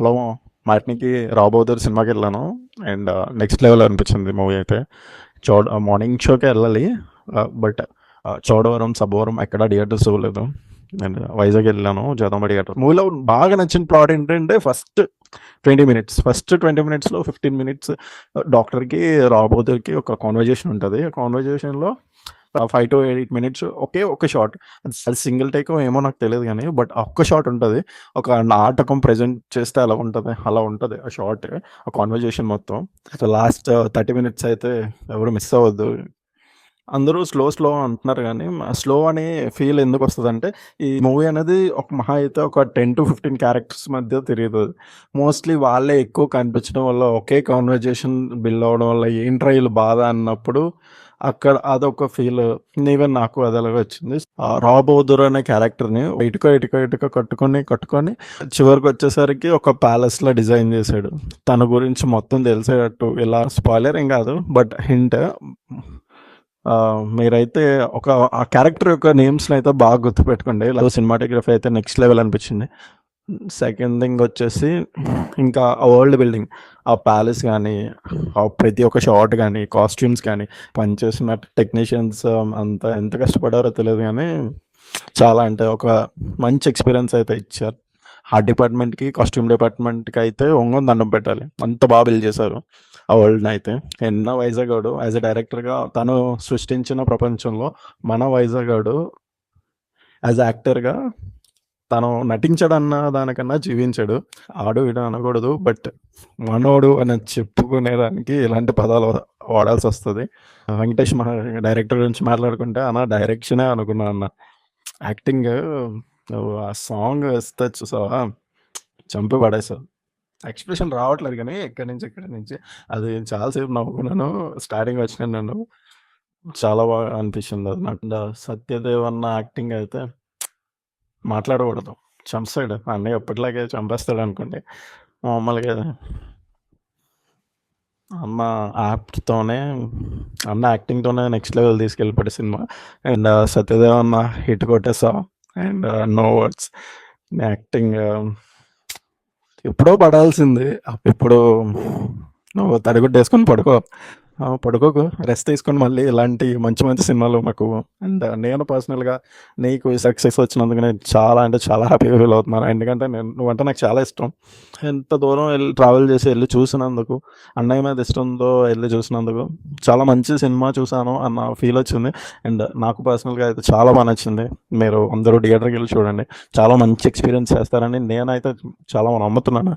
Hello మ్యాట్నికి రాబోతున్న సినిమాకి వెళ్ళాను. అండ్ నెక్స్ట్ లెవెల్ అనిపించింది మూవీ అయితే. మార్నింగ్ షోకే వెళ్ళాలి, బట్ చోడవరం సబ్బవరం ఎక్కడ థియేటర్స్ ఇవ్వలేదు. అండ్ వైజాగ్ వెళ్ళాను జగదాంబ థియేటర్. మూవీలో బాగా నచ్చిన ప్లాట్ ఏంటంటే ఫస్ట్ 20 మినిట్స్లో 15 మినిట్స్ డాక్టర్కి రాబోతుకి ఒక కాన్వర్జేషన్ ఉంటుంది. ఆ కాన్వర్జేషన్లో 5 to 8 మినిట్స్ ఒక షాట్. అది సింగిల్ టేక్ ఏమో నాకు తెలియదు కానీ, బట్ ఒక్క షాట్ ఉంటుంది. ఒక నాటకం ప్రజెంట్ చేస్తే అలా ఉంటుంది ఆ షాట్, ఆ కాన్వర్జేషన్ మొత్తం. లాస్ట్ 30 మినిట్స్ అయితే ఎవరు మిస్ అవ్వద్దు. అందరూ స్లో అంటున్నారు కానీ స్లో అని ఫీల్ ఎందుకు వస్తుందంటే, ఈ మూవీ అనేది ఒక మహా అయితే ఒక 10 to 15 క్యారెక్టర్స్ మధ్య తిరుగుతుంది. మోస్ట్లీ వాళ్ళే ఎక్కువ కనిపించడం వల్ల, ఒకే కాన్వర్జేషన్ బిల్డ్ అవ్వడం వల్ల ఏంట్రా వీళ్ళు బాధ అన్నప్పుడు అక్కడ అదొక ఫీల్. ఈవెన్ నాకు అది అలాగే వచ్చింది. రాబోదురు అనే క్యారెక్టర్ని ఇటుక కట్టుకొని చివరికి వచ్చేసరికి ఒక ప్యాలెస్లో డిజైన్ చేశాడు. తన గురించి మొత్తం తెలిసేటట్టు. ఇలా స్పాయిలర్ ఏం కాదు, బట్ హింట్. మీరైతే ఆ క్యారెక్టర్ యొక్క నేమ్స్ని అయితే బాగా గుర్తుపెట్టుకోండి. సినిమాటోగ్రఫీ అయితే నెక్స్ట్ లెవెల్ అనిపించింది. సెకండ్ థింగ్ వచ్చేసి ఇంకా ఆ వరల్డ్ బిల్డింగ్, ఆ ప్యాలెస్ కానీ, ప్రతి ఒక్క షాట్ కానీ, కాస్ట్యూమ్స్ కానీ, పనిచేసిన టెక్నీషియన్స్ అంతా ఎంత కష్టపడారో తెలియదు కానీ చాలా అంటే ఒక మంచి ఎక్స్పీరియన్స్ అయితే ఇచ్చారు. ఆర్ట్ డిపార్ట్మెంట్కి, కాస్ట్యూమ్ డిపార్ట్మెంట్కి అయితే ఒంగొని దండం పెట్టాలి. అంత బాగా బిల్డ్ చేశారు ఆ వరల్డ్ని అయితే. వైజాగ్ గౌడు యాజ్ ఎ డైరెక్టర్గా తను సృష్టించిన ప్రపంచంలో మన వైజాగ్ గౌడు యాజ్ యాక్టర్గా తను నటించడన్న దానికన్నా జీవించాడు. ఆడు వీడు అనకూడదు, బట్ మనోడు అని చెప్పుకునేదానికి ఇలాంటి పదాలు వాడాల్సి వస్తుంది. వెంకటేష్ డైరెక్టర్ గురించి మాట్లాడుకుంటే అన్న డైరెక్షనే అనుకున్నా అన్న. యాక్టింగ్, ఆ సాంగ్ వేస్తే చూసావా, చంపి పడేసావు. ఎక్స్ప్రెషన్ రావట్లేదు కానీ ఎక్కడి నుంచి అది చాలాసేపు నవ్వుకున్నాను. స్టార్టింగ్ వచ్చిన నన్ను చాలా బాగా అనిపించింది అది నాకు. సత్యదేవ్ అన్న యాక్టింగ్ అయితే మాట్లాడకూడదు, చంపేస్తాడు. అన్నయ్య ఎప్పటిలాగే చంపేస్తాడు అనుకోండి. మామూలుగా అన్న అన్న యాక్టింగ్తోనే నెక్స్ట్ లెవెల్ తీసుకెళ్ళిపోయాడు సినిమా. అండ్ సత్యదేవ్ అన్న హిట్ కొట్టేసా. And no words. యాక్టింగ్ ఎప్పుడో పడాల్సింది. ఇప్పుడు నువ్వు తడిగుడ్డ వేసుకొని పడుకోకు, రెస్ట్ తీసుకొని మళ్ళీ ఇలాంటి మంచి మంచి సినిమాలు మాకు. అండ్ నేను పర్సనల్గా నీకు సక్సెస్ వచ్చినందుకు నేను చాలా అంటే చాలా హ్యాపీగా ఫీల్ అవుతున్నాను. ఎందుకంటే నువ్వంటే నాకు చాలా ఇష్టం. ఎంత దూరం ట్రావెల్ చేసి వెళ్ళి చూసినందుకు, అన్నయ్య మీద ఇష్టంతో వెళ్ళి చూసినందుకు, చాలా మంచి సినిమా చూసాను అన్న ఫీల్ వచ్చింది. అండ్ నాకు పర్సనల్గా అయితే చాలా బాగా నచ్చింది. మీరు అందరూ థియేటర్కి వెళ్ళి చూడండి, చాలా మంచి ఎక్స్పీరియన్స్ చేస్తారని నేనైతే చాలా నమ్ముతున్నాను.